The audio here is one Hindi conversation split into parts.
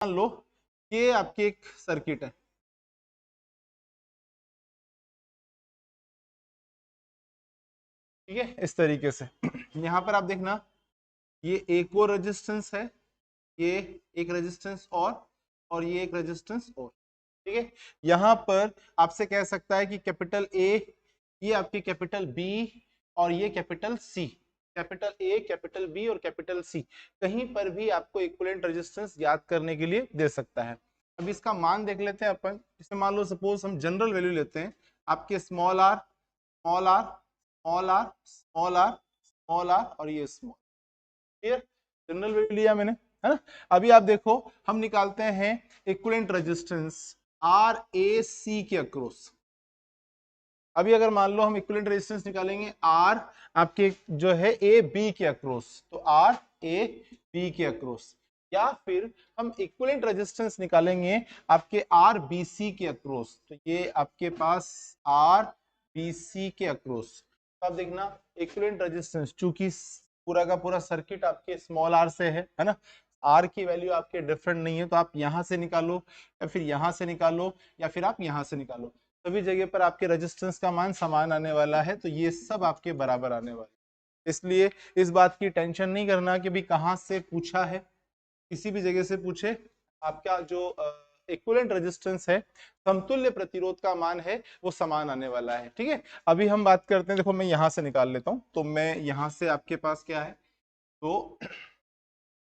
मान लो ये आपकी एक सर्किट है, ठीक है, इस तरीके से। यहाँ पर आप देखना, ये एक और रेजिस्टेंस है, ये एक रेजिस्टेंस और ये एक रेजिस्टेंस और, ठीक है। यहाँ पर आपसे कह सकता है कि कैपिटल ए, ये आपकी कैपिटल बी और ये capital C, capital A, capital B और कैपिटल सी, कहीं पर भी आपको इक्विवेलेंट रेजिस्टेंस याद करने के लिए दे सकता है। अब इसका मान देख लेते हैं अपन। जैसे मान लो सपोज हम जनरल वैल्यू लेते हैं, आपके small r small r small r small r small r और ये स्मॉल, क्लियर, जनरल वैल्यू लिया मैंने, है ना। अभी आप देखो हम निकालते हैं इक्विवेलेंट रेजिस्टेंस आर ए सी के अक्रॉस। अभी अगर मान लो हम इक्विवेलेंट रेजिस्टेंस निकालेंगे आर आपके जो है ए बी के अक्रॉस, तो आर ए बी के अक्रॉस, या फिर हम इक्विवेलेंट रेजिस्टेंस निकालेंगे आपके आर बी सी के अक्रॉस, तो ये आपके पास आर बी सी के अक्रॉस। तो आप देखना इक्विवेलेंट रेजिस्टेंस, चूंकि पूरा का पूरा सर्किट आपके स्मॉल आर से है ना, आर की वैल्यू आपके डिफरेंट नहीं है, तो आप यहां से निकालो या फिर यहां से निकालो या फिर आप यहां से निकालो, सभी जगह पर आपके रेजिस्टेंस का मान समान आने वाला है, तो ये सब आपके बराबर आने वाले। इसलिए इस बात की टेंशन नहीं करना कि भी कहां से पूछा है, किसी भी जगह से पूछे, आपका जो इक्विवेलेंट रेजिस्टेंस है, समतुल्य प्रतिरोध का मान है, वो समान आने वाला है, ठीक है। अभी हम बात करते हैं, देखो मैं यहां से निकाल लेता हूं, तो मैं यहां से आपके पास क्या है, तो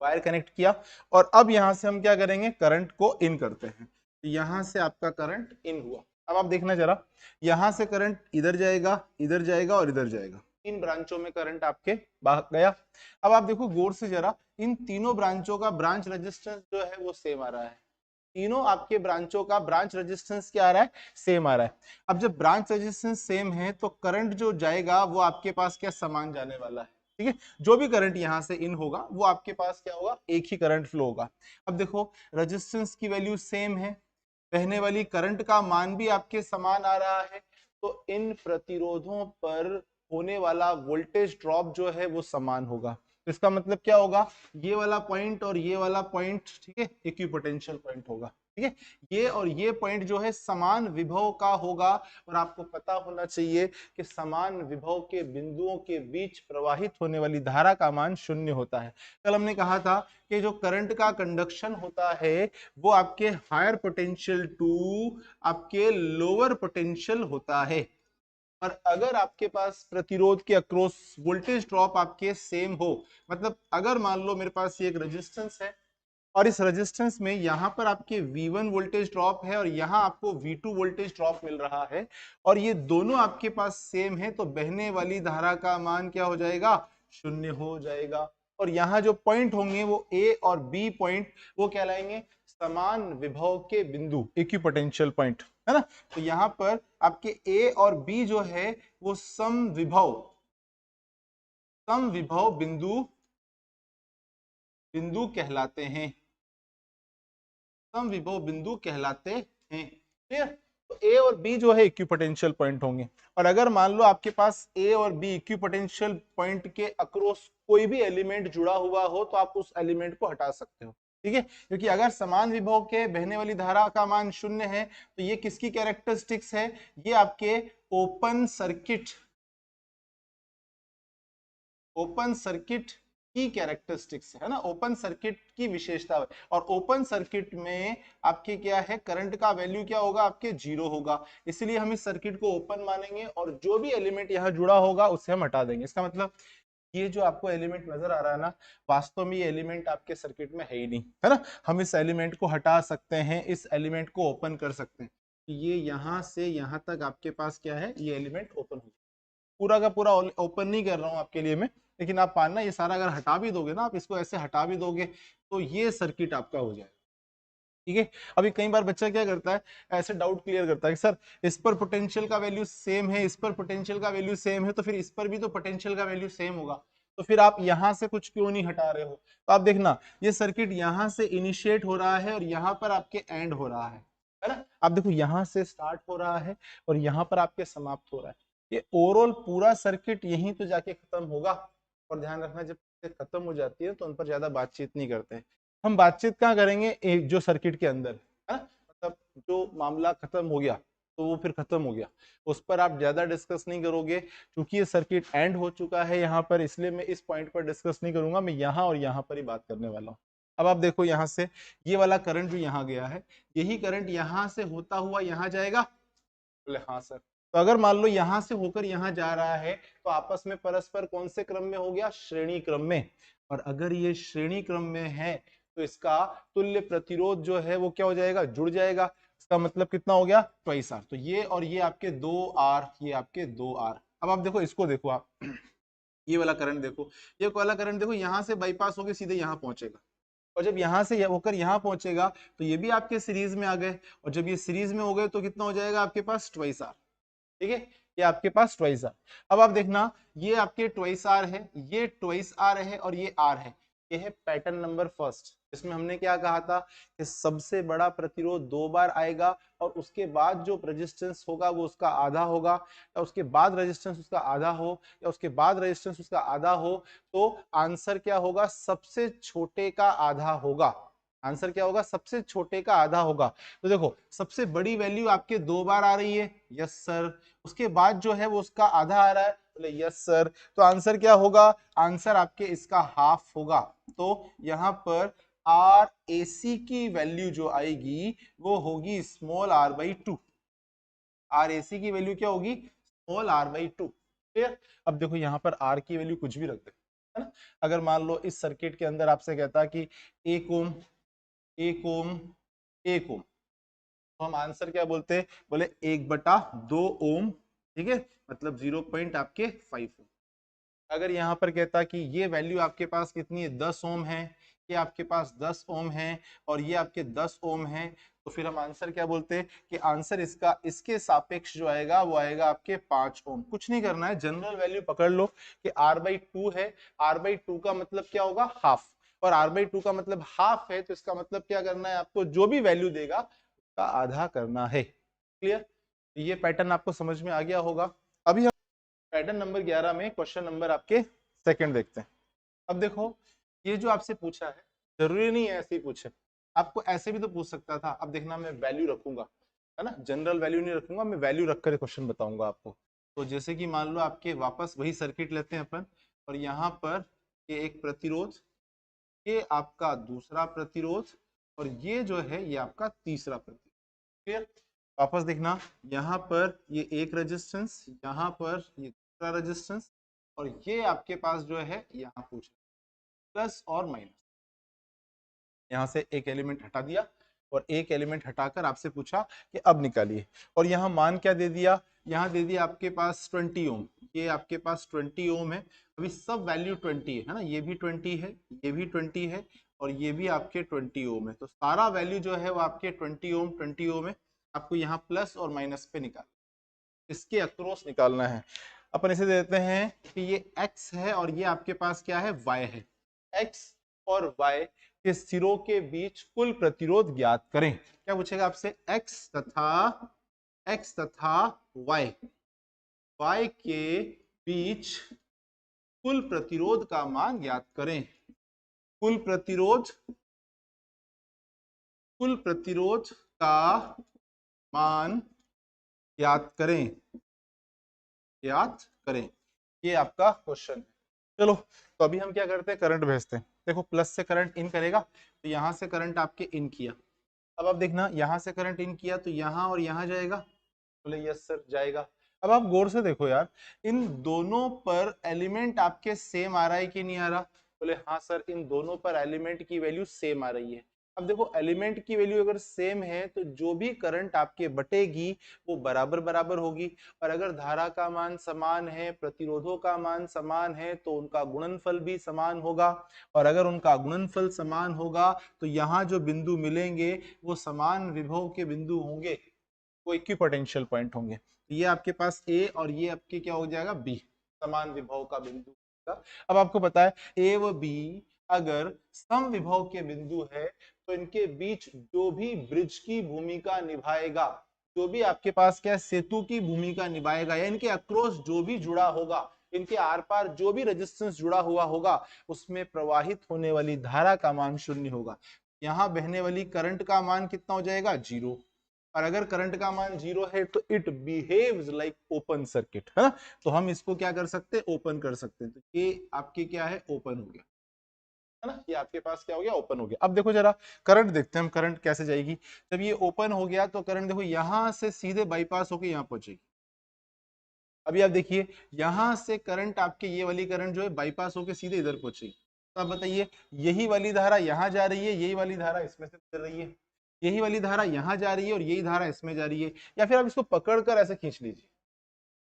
वायर कनेक्ट किया, और अब यहां से हम क्या करेंगे, करंट को इन करते हैं, तो यहां से आपका करंट इन हुआ। अब आप देखना जरा, यहां से करंट इधर जाएगा, इधर जाएगा और इधर जाएगा, इन ब्रांचों में करंट आपके भाग गया। अब आप देखो गौर से जरा, इन तीनों ब्रांचों का ब्रांच रेजिस्टेंस जो है वो सेम आ रहा है, तीनों आपके ब्रांचों का ब्रांच रेजिस्टेंस क्या आ रहा है, सेम आ रहा है। अब जब ब्रांच रेजिस्टेंस सेम है तो करंट जो जाएगा वो आपके पास क्या समान जाने वाला है, ठीक है। जो भी करंट यहां से इन होगा वो आपके पास क्या होगा, एक ही करंट फ्लो होगा। अब देखो रेजिस्टेंस की वैल्यू सेम है, बहने वाली करंट का मान भी आपके समान आ रहा है, तो इन प्रतिरोधों पर होने वाला वोल्टेज ड्रॉप जो है वो समान होगा। तो इसका मतलब क्या होगा, ये वाला पॉइंट और ये वाला पॉइंट, ठीक है, इक्विपोटेंशियल पॉइंट होगा, ठीक है। ये और ये पॉइंट जो है समान विभव का होगा, और आपको पता होना चाहिए कि समान विभव के बिंदुओं के बीच प्रवाहित होने वाली धारा का मान शून्य होता है। कल हमने कहा था कि जो करंट का कंडक्शन होता है वो आपके हायर पोटेंशियल टू आपके लोअर पोटेंशियल होता है, और अगर आपके पास प्रतिरोध के अक्रॉस वोल्टेज ड्रॉप आपके सेम हो, मतलब अगर मान लो मेरे पास ये एक रेजिस्टेंस है और इस रेजिस्टेंस में यहां पर आपके V1 वोल्टेज ड्रॉप है और यहां आपको V2 वोल्टेज ड्रॉप मिल रहा है, और ये दोनों आपके पास सेम है, तो बहने वाली धारा का मान क्या हो जाएगा, शून्य हो जाएगा। और यहाँ जो पॉइंट होंगे वो ए और बी पॉइंट, वो कहलाएंगे समान विभव के बिंदु, इक्विपोटेंशियल पॉइंट, है ना। तो यहाँ पर आपके ए और बी जो है वो सम विभव बिंदु बिंदु कहलाते हैं, समविभव बिंदु कहलाते हैं, क्लियर। तो ए और बी जो है इक्विपोटेंशियल पॉइंट होंगे, और अगर मान लो आपके पास ए और बी इक्विपोटेंशियल पॉइंट के अक्रॉस कोई भी एलिमेंट जुड़ा हुआ हो तो आप उस एलिमेंट को हटा सकते हो, ठीक है। क्योंकि अगर समान विभव के बहने वाली धारा का मान शून्य है, तो ये किसकी कैरेक्टरिस्टिक्स है, ये आपके ओपन सर्किट की कैरेक्टरिस्टिक्स है ना, ओपन सर्किट की विशेषता है। और ओपन सर्किट में आपके क्या है, करंट का वैल्यू क्या होगा, आपके जीरो होगा, इसलिए हम इस सर्किट को ओपन मानेंगे और जो भी एलिमेंट यहाँ जुड़ा होगा उसे हम हटा देंगे। इसका मतलब ये जो आपको एलिमेंट नजर आ रहा है ना, वास्तव में ये एलिमेंट आपके सर्किट में है ही नहीं, है ना। हम इस एलिमेंट को हटा सकते हैं, इस एलिमेंट को ओपन कर सकते हैं, ये यहां से यहां तक आपके पास क्या है, ये एलिमेंट ओपन हो, पूरा का पूरा ओपन नहीं कर रहा हूं आपके लिए मैं, लेकिन आप मानना ये सारा अगर हटा भी दोगे ना, आप इसको ऐसे हटा भी दोगे तो ये सर्किट आपका हो जाएगा, ठीक है। अभी कई बार बच्चा क्या करता है, ऐसे डाउट क्लियर करता है कि सर इस पर पोटेंशियल का वैल्यू सेम है, इस पर पोटेंशियल का वैल्यू सेम है, तो फिर इस पर भी तो पोटेंशियल का वैल्यू सेम होगा, तो फिर आप यहां से कुछ क्यों नहीं हटा रहे हो। तो आप देखना ये सर्किट यहां से इनिशिएट हो रहा है और यहां पर आपके एंड हो रहा है ना। आप देखो यहां से स्टार्ट हो रहा है और यहां पर आपके समाप्त हो रहा है, ये ओवरऑल पूरा सर्किट यहीं तो जाके खत्म होगा। और ध्यान रखना जब खत्म हो जाती है तो उन पर ज्यादा बातचीत नहीं करते हैं, हम बातचीत कहाँ करेंगे, एक जो सर्किट के अंदर है ना, मतलब जो मामला खत्म हो गया तो वो फिर खत्म हो गया, उस पर आप ज्यादा डिस्कस नहीं करोगे, क्योंकि ये सर्किट एंड हो चुका है यहाँ पर, इसलिए मैं इस पॉइंट पर डिस्कस नहीं करूंगा, मैं यहाँ और यहाँ पर ही बात करने वाला हूँ। अब आप देखो यहाँ से ये वाला करंट जो यहाँ गया है, यही करंट यहाँ से होता हुआ यहाँ जाएगा, बोले हाँ सर। तो अगर मान लो यहाँ से होकर यहाँ जा रहा है तो आपस में परस्पर कौन से क्रम में हो गया, श्रेणी क्रम में। और अगर ये श्रेणी क्रम में है तो इसका तुल्य प्रतिरोध जो है वो क्या हो जाएगा, जुड़ जाएगा। इसका मतलब कितना हो गया, ट्वाइस आर। तो ये और ये आपके 2R, ये आपके 2R। अब आप देखो इसको, देखो आप ये वाला करंट देखो, ये वाला करंट देखो, यहाँ से बाईपास होकर सीधे यहाँ पहुंचेगा, और जब यहां से होकर यहां पहुंचेगा तो ये भी आपके सीरीज में आ गए, और जब ये सीरीज में हो गए तो कितना हो जाएगा आपके पास, ट्वाइस आर। ठीक है, ये आपके पास ट्वाइस आर। अब आप देखना, ये आपके ट्वाइस आर है, ये ट्वाइस आर है, और ये आर है। ये है पैटर्न नंबर फर्स्ट, इसमें हमने क्या कहा था कि सबसे बड़ा प्रतिरोध 2 बार आएगा, और उसके बाद जो रेजिस्टेंस होगा वो उसका आधा होगा, या उसके बाद रेजिस्टेंस उसका आधा हो, या उसके बाद रेजिस्टेंस उसका आधा हो, तो आंसर क्या होगा, सबसे छोटे का आधा होगा। आंसर क्या होगा, सबसे छोटे का आधा होगा। तो देखो सबसे बड़ी वैल्यू आपके 2 बार आ रही है, यस सर, उसके बाद जो है वो उसका आधा आ रहा है, बोले यस सर। तो आंसर क्या होगा, आंसर आपके इसका हाफ होगा। तो यहाँ पर आर ए सी की वैल्यू जो आएगी वो होगी small R by two. R A C की वैल्यू क्या होगी, small R by two. Clear. अब देखो यहाँ पर आर की वैल्यू कुछ भी रख दे, है ना। अगर मान लो इस सर्किट के अंदर आपसे कहता कि 1 ओम, 1 ओम, 1 ओम, तो हम आंसर क्या बोलते हैं, बोले 1/2 ओम। ठीक है, मतलब 0 पॉइंट आपके 5 ओम। अगर यहाँ पर कहता कि ये वैल्यू आपके पास कितनी है, 10 ओम है, ये आपके पास 10 ओम है, और ये आपके 10 ओम है, तो फिर हम आंसर क्या बोलते हैं कि आंसर इसका इसके सापेक्ष जो आएगा वो आएगा आपके 5 ओम। कुछ नहीं करना है, जनरल वैल्यू पकड़ लो कि R/2 है, R/2 का मतलब क्या होगा, हाफ, और R/2 का मतलब हाफ है, तो इसका मतलब क्या करना है आपको, जो भी वैल्यू देगा उसका आधा करना है। क्लियर। ये पैटर्न आपको समझ में आ गया होगा। अभी हम पैटर्न नंबर 11 में क्वेश्चन नंबर आपके सेकंड देखते हैं। अब देखो ये जो आपसे पूछा है, जरूरी नहीं है ऐसे ही पूछे, आपको ऐसे भी तो पूछ सकता था। अब देखना मैं वैल्यू रखूंगा, है ना, जनरल वैल्यू नहीं रखूंगा, मैं वैल्यू रखकर क्वेश्चन बताऊंगा आपको। तो जैसे कि मान लो आपके वापस वही सर्किट लेते हैं अपन, और यहाँ पर ये एक प्रतिरोध, ये आपका दूसरा प्रतिरोध, और ये जो है ये आपका तीसरा प्रतिरोध। क्लियर। वापस देखना, यहाँ पर ये एक रेजिस्टेंस, यहाँ पर ये दूसरा रेजिस्टेंस, और ये आपके पास जो है यहाँ पूछा प्लस और माइनस। यहाँ से एक एलिमेंट हटा दिया और एक एलिमेंट हटाकर आपसे पूछा कि अब निकालिए, और यहाँ मान क्या दे दिया, यहाँ दे दिया आपके पास 20 ओम। ये आपके पास 20 ओम है, अभी सब वैल्यू 20 है ना, ये भी 20 है, ये भी 20 है, और ये भी आपके 20 ओम है। तो सारा वैल्यू जो है वो आपके 20 ओम है। आपको यहाँ प्लस और माइनस पे निकाल, इसके अक्रॉस निकालना है। अपन इसे देते हैं कि ये x है और ये आपके पास क्या है, y है। x और y के सिरों के बीच कुल प्रतिरोध ज्ञात करें। क्या पूछेगा आपसे, x तथा y के बीच कुल प्रतिरोध का मान ज्ञात करें। कुल प्रतिरोध का मान ज्ञात करें, ये आपका क्वेश्चन है। चलो तो अभी हम क्या करते हैं, करंट भेजते हैं। देखो प्लस से करंट इन करेगा, तो यहां से करंट आपके इन किया। अब आप देखना, यहां से करंट इन किया तो यहां और यहां जाएगा, बोले यस सर जाएगा। अब आप गौर से देखो यार, इन दोनों पर एलिमेंट आपके सेम आ रहा है कि नहीं आ रहा, बोले हाँ सर, इन दोनों पर एलिमेंट की वैल्यू सेम आ रही है। अब देखो एलिमेंट की वैल्यू अगर सेम है तो जो भी करंट आपके बटेगी वो बराबर बराबर होगी, और अगर धारा का मान समान है, प्रतिरोधों का मान समान है, तो उनका गुणनफल भी समान होगा, और अगर उनका गुणनफल समान होगा तो यहाँ जो बिंदु मिलेंगे वो समान विभव के बिंदु होंगे, वो इक्विपोटेंशियल पॉइंट होंगे। ये आपके पास ए और ये आपके क्या हो जाएगा, बी, समान विभव का बिंदु होगा। अब आपको पता है ए व बी अगर सम विभव के बिंदु है तो इनके बीच जो भी ब्रिज की भूमिका निभाएगा, जो भी आपके पास क्या सेतु की भूमिका निभाएगा, या इनके अक्रॉस जो भी जुड़ा होगा, इनके आर पार जो भी रेजिस्टेंस जुड़ा हुआ होगा उसमें प्रवाहित होने वाली धारा का मान 0 होगा। यहाँ बहने वाली करंट का मान कितना हो जाएगा? 0। और अगर करंट का मान 0 है तो it behaves like open circuit, है ना। तो हम इसको क्या कर सकते हैं? ओपन कर सकते हैं। तो ये आपके क्या है? ओपन हो गया, है ना। ये आपके पास क्या हो गया? ओपन हो गया। अब देखो जरा करंट देखते हैं हम, करंट कैसे जाएगी। जब ये ओपन हो गया तो करंट देखो यहां से सीधे बाईपास होकर यहां पहुंचेगी। अभी आप देखिए यहां से करंट, आपके ये वाली करंट जो है बाईपास होकर सीधे इधर पहुंचेगी। तो आप बताइए, यही वाली धारा यहां जा रही है, यही वाली धारा इसमें से चल रही है, यही वाली धारा यहां जा रही है और यही धारा इसमें जा रही है। या फिर आप इसको पकड़कर ऐसे खींच लीजिए,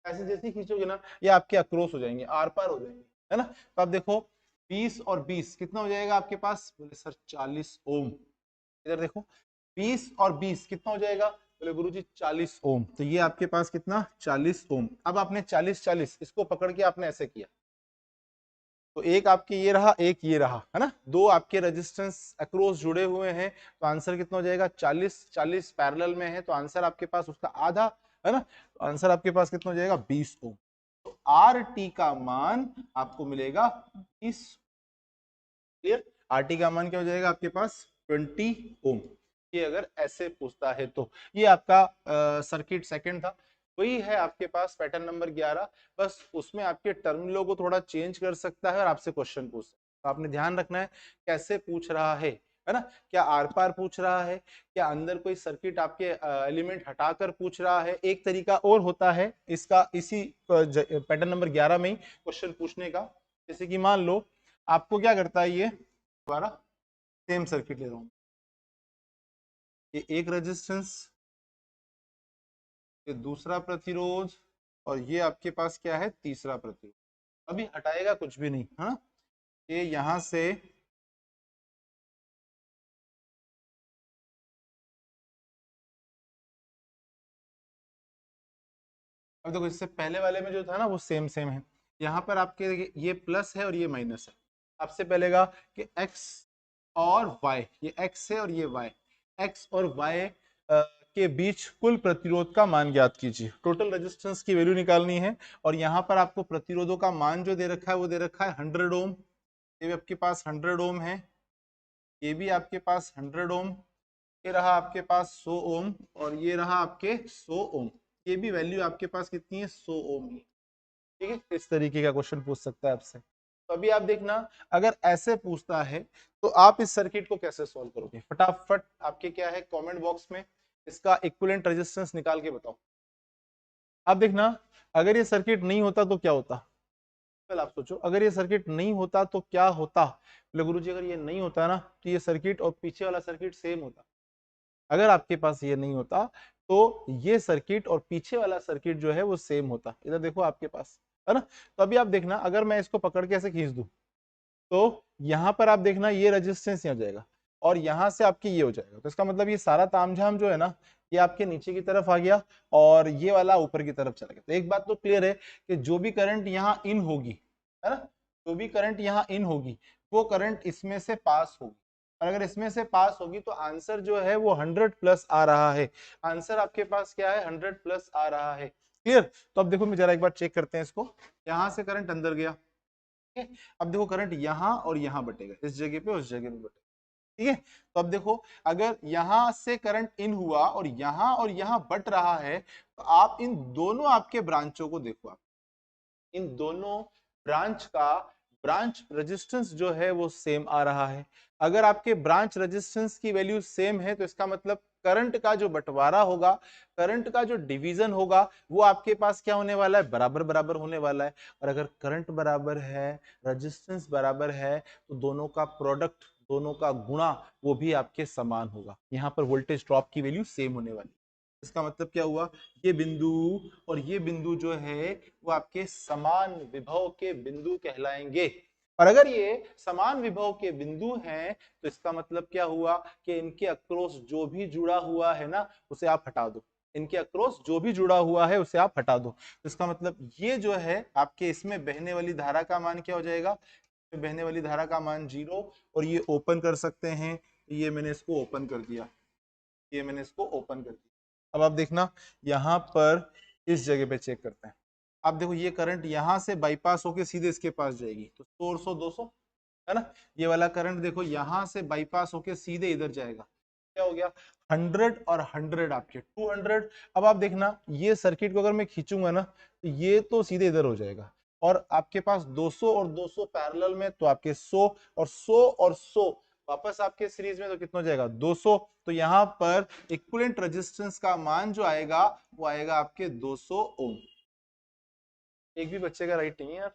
ऐसे जैसे ही खींचोगे ना ये आपके अक्रॉस हो जाएंगे, आर पार हो जाएंगे, है ना। तो आप देखो 20 और 20 कितना हो जाएगा आपके पास? बोले सर 40 ओम। इधर देखो 20 और 20 कितना हो जाएगा? बोले गुरुजी 40 ओम। तो ये आपके पास कितना? 40 ओम। अब आपने 40 40 इसको पकड़ के आपने ऐसे किया तो एक आपके ये रहा, एक ये रहा, है ना। दो आपके रेजिस्टेंस अक्रॉस जुड़े हुए हैं तो आंसर कितना हो जाएगा? 40 40 पैरेलल में है तो आंसर आपके पास उसका आधा, है ना। तो आंसर आपके पास कितना हो जाएगा? 20 ओम। तो आर टी का मान आपको मिलेगा 20। क्लियर? आर टी का मान क्या हो जाएगा आपके पास? 20 ओम। ये अगर ऐसे पूछता है तो ये आपका सर्किट सेकंड था। वही है आपके पास पैटर्न नंबर 11, बस उसमें आपके टर्मिनलों को थोड़ा चेंज कर सकता है और आपसे क्वेश्चन पूछ सकता है। तो आपने ध्यान रखना है कैसे पूछ रहा है ना। क्या आर पार पूछ रहा है, क्या अंदर कोई सर्किट आपके एलिमेंट हटाकर पूछ रहा है। एक तरीका और होता है इसका, इसी पैटर्न नंबर 11 में ही क्वेश्चन पूछने का। जैसे कि मान लो आपको क्या करता है, ये दोबारा सेम सर्किट ले रहा हूं, ये एक रेजिस्टेंस, ये दूसरा प्रतिरोध और ये आपके पास क्या है? तीसरा प्रतिरोध। अभी हटाएगा कुछ भी नहीं, हाँ। ये यहां से अब देखो इससे पहले वाले में जो था ना वो सेम सेम है। यहाँ पर आपके ये प्लस है और ये माइनस है। आपसे पहलेगा कि x और y, ये x है और ये y, x और y के बीच कुल प्रतिरोध का मान ज्ञात कीजिए। टोटल रेजिस्टेंस की वैल्यू निकालनी है और यहाँ पर आपको प्रतिरोधों का मान जो दे रखा है वो दे रखा है 100 ओम। ये भी आपके पास 100 ओम है, ये भी आपके पास 100 ओम, ये रहा आपके पास 100 ओम और ये रहा आपके 100 ओम। ये भी वैल्यू आपके पास कितनी है? 100 ओम की। ठीक है, इस तरीके का क्वेश्चन पूछ सकता है आपसे। तो अभी आप देखना, अगर ऐसे पूछता है तो आप इस सर्किट को कैसे सॉल्व करोगे? फटाफट आपके क्या है कमेंट बॉक्स में इसका इक्विवेलेंट रेजिस्टेंस निकाल के बताओ। आप देखना, अगर ये सर्किट नहीं होता तो क्या होता? कल आप सोचो, अगर ये सर्किट नहीं होता तो क्या होता? बोले गुरुजी अगर ये नहीं होता ना तो ये सर्किट और पीछे वाला सर्किट सेम होता। अगर आपके पास ये नहीं होता तो ये सर्किट और पीछे वाला सर्किट जो है वो सेम होता। इधर देखो आपके पास, है ना। तो अभी आप देखना, अगर मैं इसको पकड़ के ऐसे खींच दूं तो यहां पर आप देखना ये रेजिस्टेंस यहाँ जाएगा और यहां से आपके ये हो जाएगा। तो इसका मतलब ये सारा तामझाम जो है ना ये आपके नीचे की तरफ आ गया और ये वाला ऊपर की तरफ चला गया। तो एक बात तो क्लियर है कि जो भी करंट यहाँ इन होगी, है ना, जो भी करंट यहाँ इन होगी वो करंट इसमें से पास होगी। और अगर इसमें से पास होगी तो आंसर जो है वो 100 प्लस आ रहा है। आंसर आपके पास क्या है? 100 प्लस आ रहा है। क्लियर? तो अब देखो मैं जरा एक बार चेक करते हैं इसको। यहां से करंट अंदर गया, ठीक है। अब देखो करंट यहां और यहां बटेगा, इस जगह पे उस जगह पे बटेगा। ठीक है, तो अब देखो अगर यहां से करंट इन हुआ और यहां बट रहा है तो आप इन दोनों आपके ब्रांचों को देखो। आप इन दोनों ब्रांच का ब्रांच रेजिस्टेंस जो है वो सेम आ रहा है। अगर आपके ब्रांच रेजिस्टेंस की वैल्यू सेम है तो इसका मतलब करंट का जो बंटवारा होगा, करंट का जो डिवीजन होगा वो आपके पास क्या होने वाला है? बराबर बराबर होने वाला है। और अगर करंट बराबर है, रेजिस्टेंस बराबर है तो दोनों का प्रोडक्ट, दोनों का गुणा वो भी आपके समान होगा। यहाँ पर वोल्टेज ड्रॉप की वैल्यू सेम होने वाली। इसका मतलब क्या हुआ? ये बिंदु और ये बिंदु जो है वो आपके समान विभव के बिंदु कहलाएंगे। और अगर ये समान विभव के बिंदु हैं तो इसका मतलब क्या हुआ कि इनके अक्रॉस जो भी जुड़ा हुआ है ना उसे आप हटा दो। इनके अक्रॉस जो भी जुड़ा हुआ है उसे आप हटा दो। तो इसका मतलब ये जो है आपके इसमें बहने वाली धारा का मान क्या हो जाएगा? बहने वाली धारा का मान 0। और ये ओपन कर सकते हैं, ये मैंने इसको ओपन कर दिया, ये मैंने इसको ओपन कर दिया। अब आप देखना यहां पर इस जगह पे चेक करते हैं। आप देखो ये करंट यहाँ से बाईपास होके सीधे इसके पास जाएगी, तो 100 और 100 200 है ना। ये वाला करंट देखो यहाँ से बाईपास होके सीधे इधर जाएगा, क्या हो गया 100 और 100 आपके 200। अब आप देखना ये सर्किट को अगर मैं खींचूंगा ना तो ये तो सीधे इधर हो जाएगा, और आपके पास 200 और 200 पैरेलल में, तो आपके 100 और 100 और 100 वापस आपके सीरीज में, तो कितना हो जाएगा 200। तो यहाँ पर इक्विवेलेंट रेजिस्टेंस का मान जो आएगा वो आएगा आपके 200 ओम। एक भी बच्चे का राइट नहीं है यार,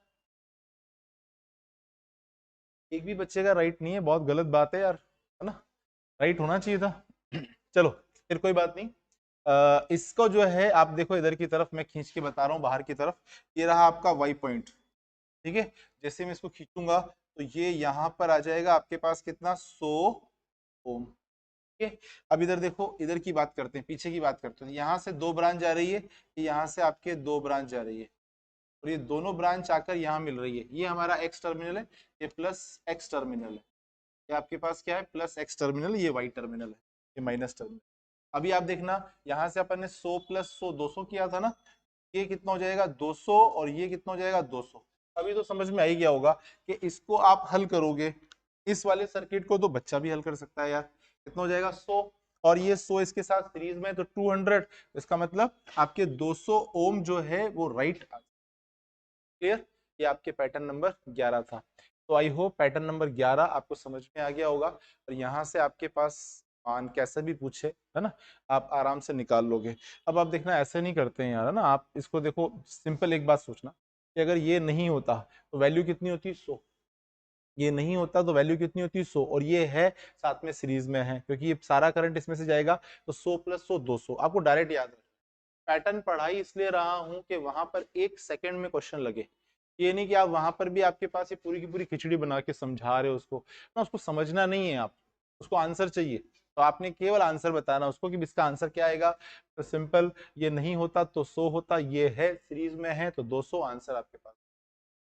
एक भी बच्चे का राइट नहीं है, बहुत गलत बात है यार, है ना, राइट होना चाहिए था। चलो फिर कोई बात नहीं। इसको जो है आप देखो इधर की तरफ मैं खींच के बता रहा हूँ बाहर की तरफ, ये रहा आपका वाई पॉइंट, ठीक है। जैसे मैं इसको खींचूंगा तो ये यहाँ पर आ जाएगा आपके पास कितना 100 ओम, ठीक है। अब इधर देखो, इधर की बात करते हैं, पीछे की बात करते हैं। यहाँ से 2 ब्रांच जा रही है, यहाँ से आपके 2 ब्रांच जा रही है, और ये दोनों ब्रांच आकर यहाँ मिल रही है। ये हमारा एक्स टर्मिनल है, ये प्लस एक्स टर्मिनल है, ये आपके पास क्या है प्लस एक्स टर्मिनल, ये वाई टर्मिनल है, ये माइनस टर्मिनल। अभी आप देखना यहाँ से अपन ने 100 प्लस 100 200 किया था ना, ये कितना हो जाएगा 200, और ये कितना हो जाएगा 200। अभी तो समझ में आ ही गया होगा कि इसको आप हल करोगे, इस वाले सर्किट को तो बच्चा भी हल कर सकता है यार। कितना हो जाएगा 100, और ये 100 इसके साथ सीरीज में तो 200, इसका मतलब आपके 200 ओम जो है वो राइट। क्लियर, ये आपके पैटर्न नंबर 11 था। तो आई होप पैटर्न नंबर 11 आपको समझ में आ गया होगा, और यहाँ से आपके पास मान कैसे भी पूछे है ना, आप आराम से निकाल लोगे। अब आप देखना ऐसे नहीं करते हैं यार, है ना, आप इसको देखो सिंपल एक बात सोचना कि अगर ये नहीं होता तो वैल्यू कितनी होती 100, ये नहीं होता तो वैल्यू कितनी होती 100, और ये है साथ में सीरीज में है, क्योंकि ये सारा करंट इसमें से जाएगा, तो 100 प्लस 100 200। आपको डायरेक्ट याद है, पैटर्न पढ़ाई इसलिए रहा हूं कि वहां पर 1 सेकंड में क्वेश्चन लगे, ये नहीं कि आप वहां पर भी आपके पास ये पूरी की पूरी खिचड़ी बना के समझा रहे हो उसको ना, उसको समझना नहीं है, आप उसको आंसर चाहिए, तो आपने केवल आंसर बताना उसको कि इसका आंसर क्या आएगा। तो सिंपल, ये नहीं होता तो 100 होता, ये है सीरीज में है तो 200 आंसर आपके पास।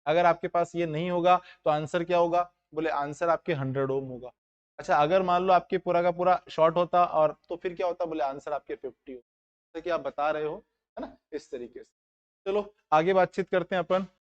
अगर आपके पास ये नहीं होगा तो आंसर क्या होगा, बोले आंसर आपके 100 ओम होगा। अच्छा अगर मान लो आपके पूरा का पूरा शॉर्ट होता, और तो फिर क्या होता, बोले आंसर आपके 50 हो, जैसे कि आप बता रहे हो, है ना, इस तरीके से। चलो आगे बातचीत करते हैं अपन।